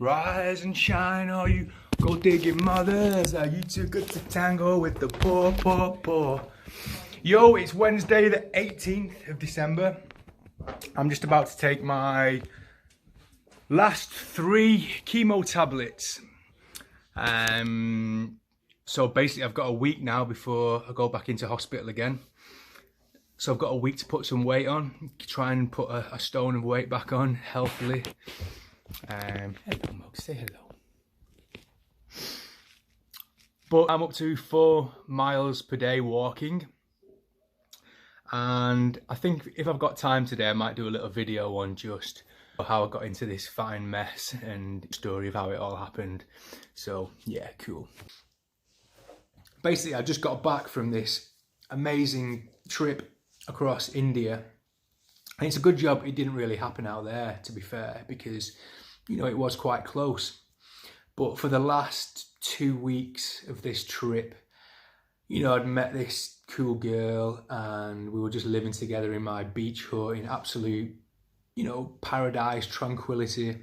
Rise and shine, all you gold digging mothers. You too good to tango with the poor, poor, poor. Yo, it's Wednesday the 18th of December. I'm just about to take my last 3 chemo tablets. So basically I've got a week now before I go back into hospital again. So I've got a week to put some weight on, try and put a stone of weight back on healthily. Hello Mug, say hello. But I'm up to 4 miles per day walking. And I think if I've got time today, I might do a little video on just how I got into this fine mess and the story of how it all happened. So yeah, cool. Basically, I just got back from this amazing trip across India. And it's a good job it didn't really happen out there, to be fair, because, you know, it was quite close. But for the last 2 weeks of this trip, you know, I'd met this cool girl and we were just living together in my beach hut in absolute, you know, paradise, tranquility.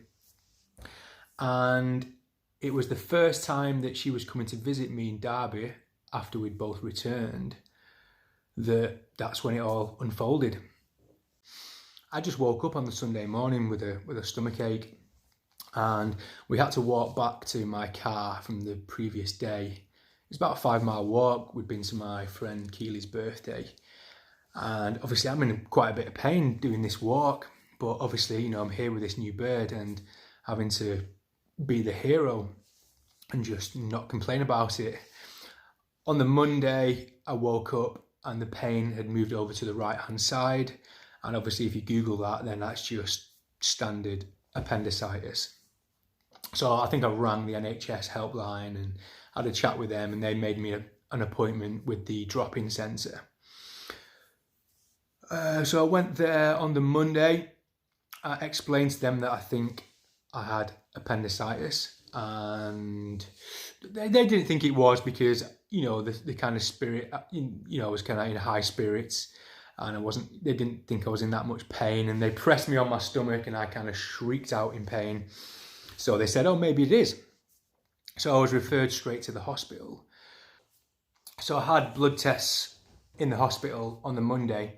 And it was the first time that she was coming to visit me in Derby after we'd both returned that's when it all unfolded. I just woke up on the Sunday morning with a stomach ache, and we had to walk back to my car from the previous day. It's about a 5-mile walk. We'd been to my friend Keely's birthday, and obviously I'm in quite a bit of pain doing this walk, but obviously, you know, I'm here with this new bird and having to be the hero and just not complain about it. On the Monday, I woke up and the pain had moved over to the right-hand side. And obviously, if you Google that, then that's just standard appendicitis. So I think I rang the NHS helpline and had a chat with them, and they made me an appointment with the drop-in centre. So I went there on the Monday. I explained to them that I think I had appendicitis, and they didn't think it was because, you know, the kind of spirit, you know, I was kind of in high spirits. And they didn't think I was in that much pain, and they pressed me on my stomach and I kind of shrieked out in pain. So they said, oh, maybe it is. So I was referred straight to the hospital. So I had blood tests in the hospital on the Monday,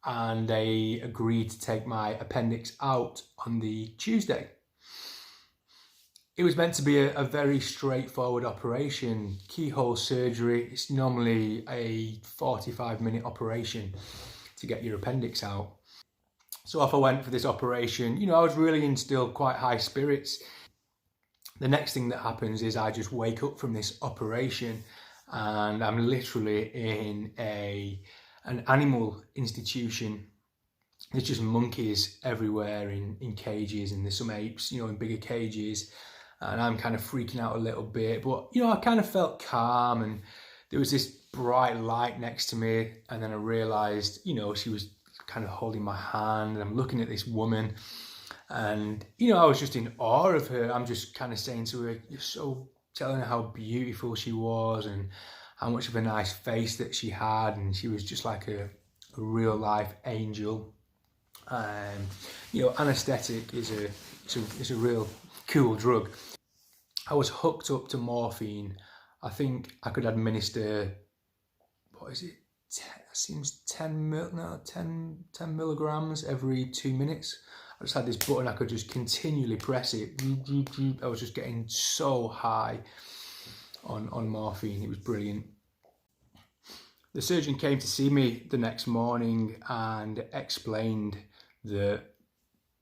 and they agreed to take my appendix out on the Tuesday. It was meant to be a very straightforward operation, keyhole surgery. It's normally a 45-minute operation to get your appendix out. So off I went for this operation. You know, I was really in still quite high spirits. The next thing that happens is I just wake up from this operation and I'm literally in an animal institution. There's just monkeys everywhere in cages, and there's some apes, you know, in bigger cages. And I'm kind of freaking out a little bit, but, you know, I kind of felt calm, and there was this bright light next to me, and then I realised, you know, she was kind of holding my hand, and I'm looking at this woman, and, you know, I was just in awe of her. I'm just kind of saying to her, telling her how beautiful she was and how much of a nice face that she had, and she was just like a real life angel. You know, anaesthetic is a real cool drug. I was hooked up to morphine. I think I could administer, what is it? Seems 10 milligrams every 2 minutes. I just had this button, I could just continually press it. I was just getting so high on morphine. It was brilliant. The surgeon came to see me the next morning and explained that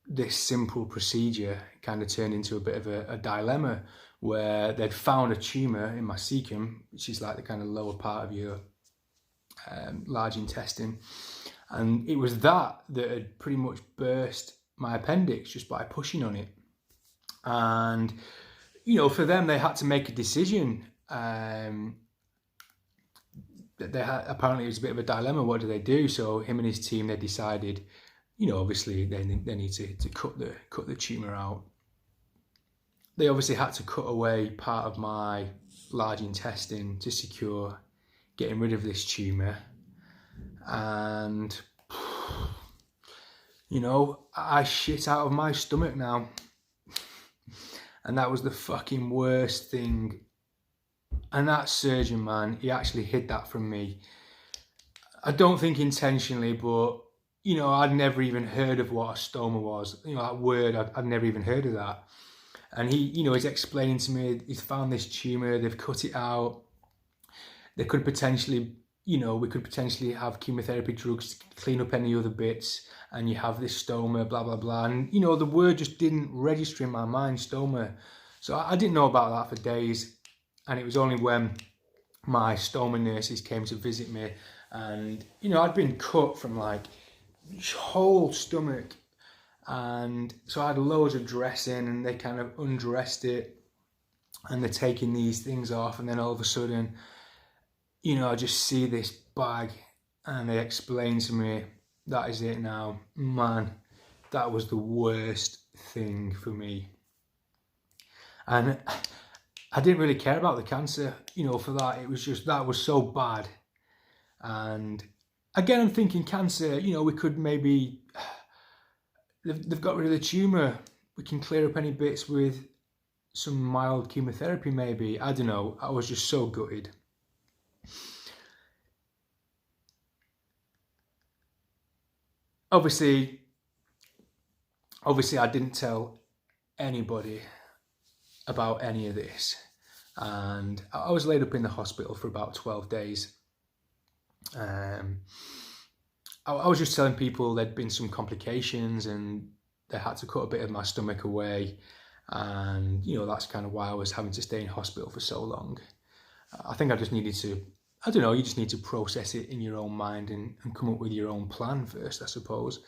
this simple procedure kind of turned into a bit of a dilemma, where they'd found a tumour in my cecum, which is like the kind of lower part of your large intestine, and it was that had pretty much burst my appendix just by pushing on it. And, you know, for them, they had to make a decision. Apparently it was a bit of a dilemma. What do they do? So him and his team, they decided, you know, obviously they need to cut the tumour out. They obviously had to cut away part of my large intestine to secure getting rid of this tumour. And, you know, I shit out of my stomach now. And that was the fucking worst thing. And that surgeon, man, he actually hid that from me. I don't think intentionally, but, you know, I'd never even heard of what a stoma was. You know, that word, I'd never even heard of that. And he, you know, he's explaining to me, he's found this tumour, they've cut it out. They could potentially, you know, we could potentially have chemotherapy drugs to clean up any other bits, and you have this stoma, blah, blah, blah. And, you know, the word just didn't register in my mind, stoma. So I didn't know about that for days. And it was only when my stoma nurses came to visit me, and, you know, I'd been cut from like whole stomach. And so I had loads of dressing, and they kind of undressed it, and they're taking these things off. And then all of a sudden, you know, I just see this bag, and they explain to me, that is it now. Man, that was the worst thing for me. And I didn't really care about the cancer, you know, for that. It was just, that was so bad. And again, I'm thinking cancer, you know, we could maybe, they've got rid of the tumour. We can clear up any bits with some mild chemotherapy maybe. I don't know. I was just so gutted. Obviously I didn't tell anybody about any of this. And I was laid up in the hospital for about 12 days. I was just telling people there'd been some complications, and they had to cut a bit of my stomach away. And, you know, that's kind of why I was having to stay in hospital for so long. I think I just needed to, I don't know, you just need to process it in your own mind and come up with your own plan first, I suppose.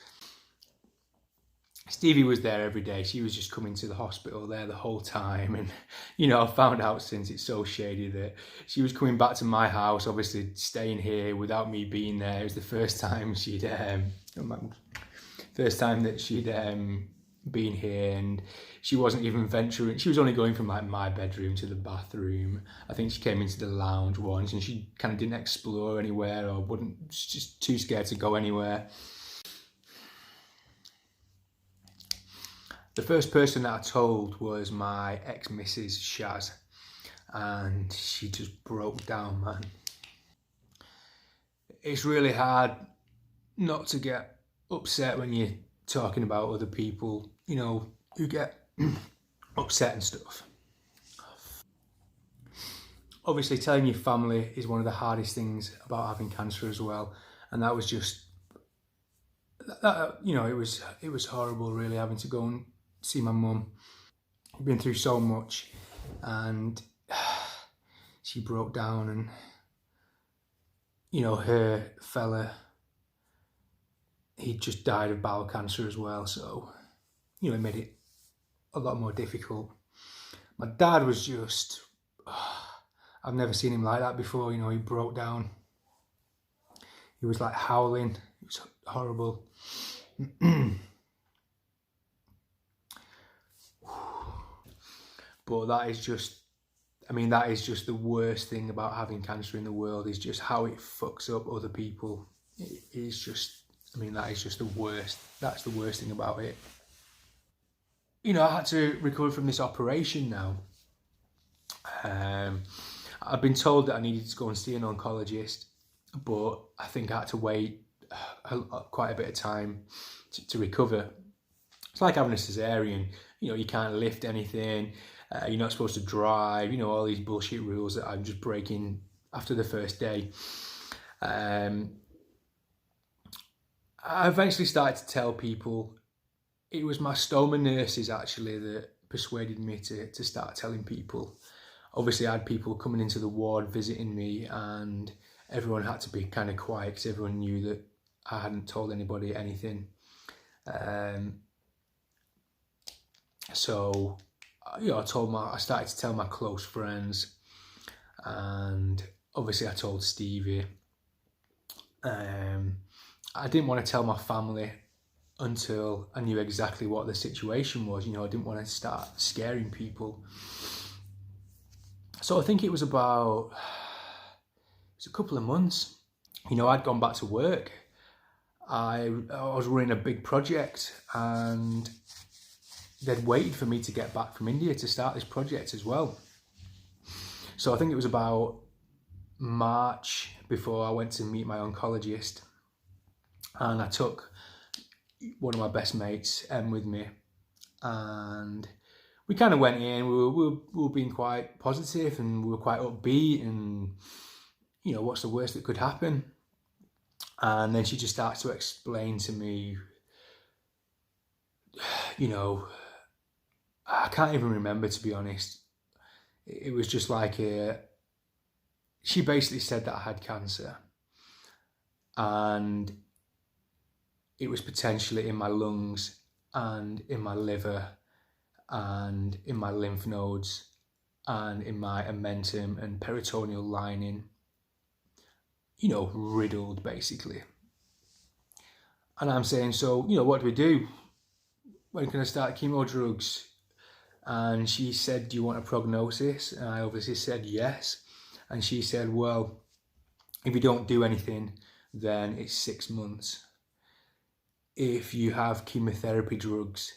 Stevie was there every day. She was just coming to the hospital there the whole time. And, you know, I found out since it's so shady that she was coming back to my house, obviously staying here without me being there. It was the first time she'd, been here, and she wasn't even venturing. She was only going from like my bedroom to the bathroom. I think she came into the lounge once, and she kind of didn't explore anywhere, or wouldn't, just too scared to go anywhere. The first person that I told was my ex-missus, Shaz, and she just broke down, man. It's really hard not to get upset when you're talking about other people, you know, who get upset and stuff. Obviously, telling your family is one of the hardest things about having cancer as well, and that was just, you know, it was horrible, really, having to go and see my mum. I've been through so much, and she broke down. And, you know, her fella, he just died of bowel cancer as well, so, you know, it made it a lot more difficult. My dad was just, I've never seen him like that before. You know, he broke down. He was like howling. It was horrible. But that is just, I mean, that is just the worst thing about having cancer in the world, is just how it fucks up other people. It is just, I mean, that is just the worst. That's the worst thing about it. You know, I had to recover from this operation now. I've been told that I needed to go and see an oncologist, but I think I had to wait quite a bit of time to recover. It's like having a cesarean. You know, you can't lift anything. You're not supposed to drive. You know, all these bullshit rules that I'm just breaking after the first day. I eventually started to tell people. It was my stoma nurses actually that persuaded me to start telling people. Obviously, I had people coming into the ward visiting me, and everyone had to be kind of quiet because everyone knew that I hadn't told anybody anything. So, you know, I started to tell my close friends, and obviously I told Stevie. I didn't want to tell my family until I knew exactly what the situation was. You know, I didn't want to start scaring people. So I think it was a couple of months. You know, I'd gone back to work. I was running a big project, and they'd waited for me to get back from India to start this project as well. So I think it was about March before I went to meet my oncologist, and I took one of my best mates, with me, and we kind of went in. We were being quite positive, and we were quite upbeat, and you know, what's the worst that could happen? And then she just starts to explain to me, you know, I can't even remember, to be honest. It was just like she basically said that I had cancer, and it was potentially in my lungs and in my liver and in my lymph nodes and in my omentum and peritoneal lining, you know, riddled basically. And I'm saying, so, you know, what do we do? When can I start chemo drugs? And she said, do you want a prognosis? And I obviously said yes. And she said, well, if you don't do anything, then it's 6 months. If you have chemotherapy drugs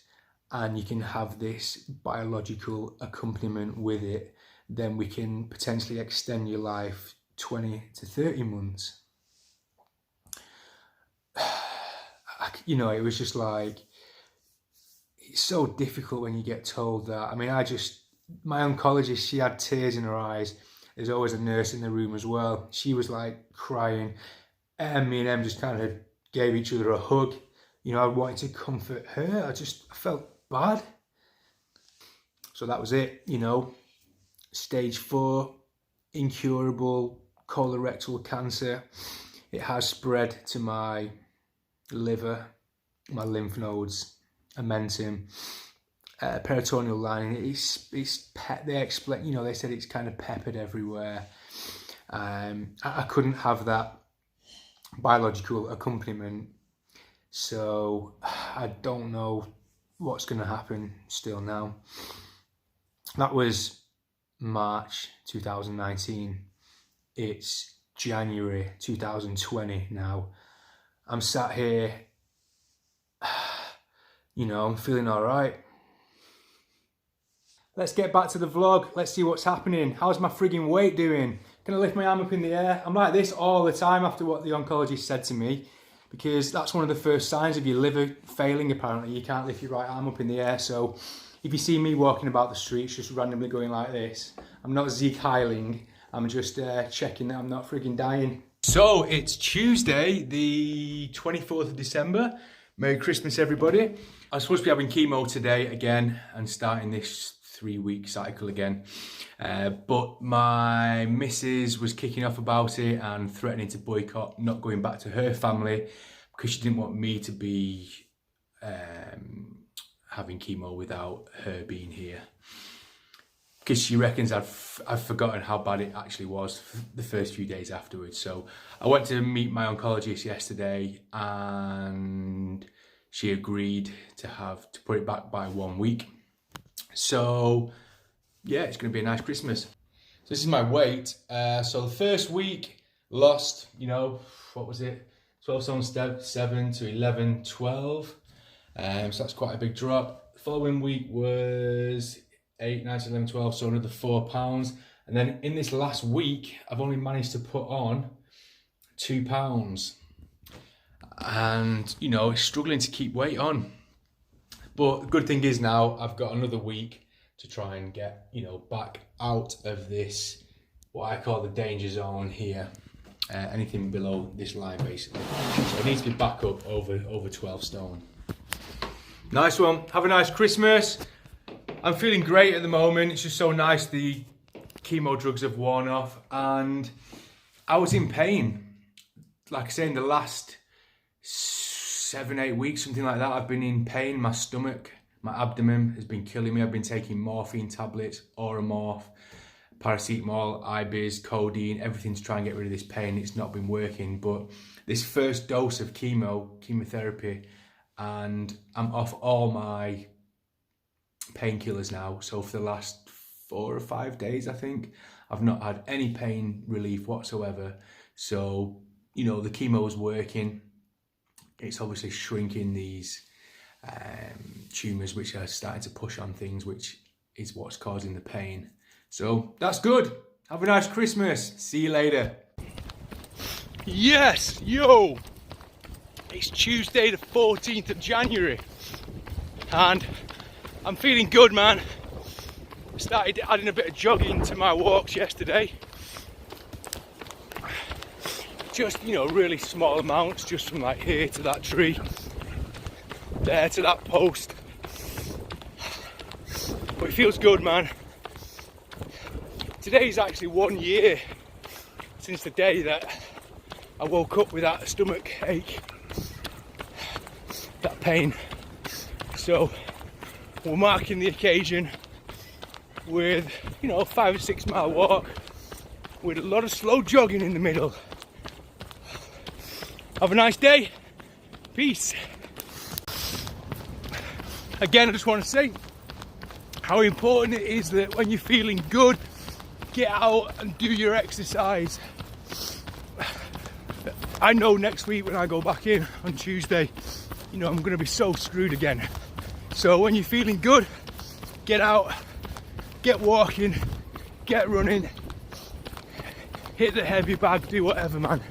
and you can have this biological accompaniment with it, then we can potentially extend your life 20 to 30 months. You know, it was just like, it's so difficult when you get told that. I mean, my oncologist, she had tears in her eyes. There's always a nurse in the room as well. She was like crying, and me and Em just kind of gave each other a hug. You know, I wanted to comfort her. I felt bad. So that was it, you know. Stage 4, incurable colorectal cancer. It has spread to my liver, my lymph nodes, omentum, peritoneal lining. They explain, you know, they said it's kind of peppered everywhere. I couldn't have that biological accompaniment, so I don't know what's going to happen still now. That was March 2019. It's January 2020 now. I'm sat here, you know, I'm feeling all right. Let's get back to the vlog. Let's see what's happening. How's my friggin' weight doing? Can I lift my arm up in the air? I'm like this all the time after what the oncologist said to me, because that's one of the first signs of your liver failing, apparently. You can't lift your right arm up in the air. So if you see me walking about the streets just randomly going like this, I'm not Zeke Heiling. I'm just checking that I'm not friggin' dying. So it's Tuesday, the 24th of December. Merry Christmas, everybody. I'm supposed to be having chemo today again and starting this 3-week cycle again. But my missus was kicking off about it and threatening to boycott not going back to her family because she didn't want me to be having chemo without her being here. Because she reckons I've forgotten how bad it actually was the first few days afterwards. So I went to meet my oncologist yesterday and she agreed to put it back by 1 week. So yeah, it's going to be a nice Christmas. So this is my weight. So the first week lost, you know, what was it? 12 stone 7 to 11, 12. So that's quite a big drop. The following week was 8, 9, 11, 12, so another 4 pounds. And then in this last week, I've only managed to put on 2 pounds. And, you know, struggling to keep weight on. But the good thing is now I've got another week to try and get, you know, back out of this, what I call the danger zone here. Anything below this line, basically. So I need to be back up over 12 stone. Nice one. Have a nice Christmas. I'm feeling great at the moment. It's just so nice the chemo drugs have worn off, and I was in pain. Like I say, in the last 7, 8 weeks, something like that, I've been in pain. My stomach, my abdomen has been killing me. I've been taking morphine tablets, Oromorph, paracetamol, Ibiz, codeine, everything to try and get rid of this pain. It's not been working, but this first dose of chemotherapy, and I'm off all my painkillers now. So for the last 4 or 5 days, I think, I've not had any pain relief whatsoever. So, you know, the chemo is working. It's obviously shrinking these tumours which are starting to push on things, which is what's causing the pain. So that's good. Have a nice Christmas. See you later. Yes, yo! It's Tuesday the 14th of January and I'm feeling good, man. Started adding a bit of jogging to my walks yesterday. Just, you know, really small amounts, just from like here to that tree, there to that post. But it feels good, man. Today is actually 1 year since the day that I woke up with that stomach ache, that pain. So we're marking the occasion with, you know, a 5 or 6 mile walk with a lot of slow jogging in the middle. Have a nice day. Peace. Again, I just want to say how important it is that when you're feeling good, get out and do your exercise. I know next week when I go back in on Tuesday, you know, I'm going to be so screwed again. So when you're feeling good, get out, get walking, get running, hit the heavy bag, do whatever, man.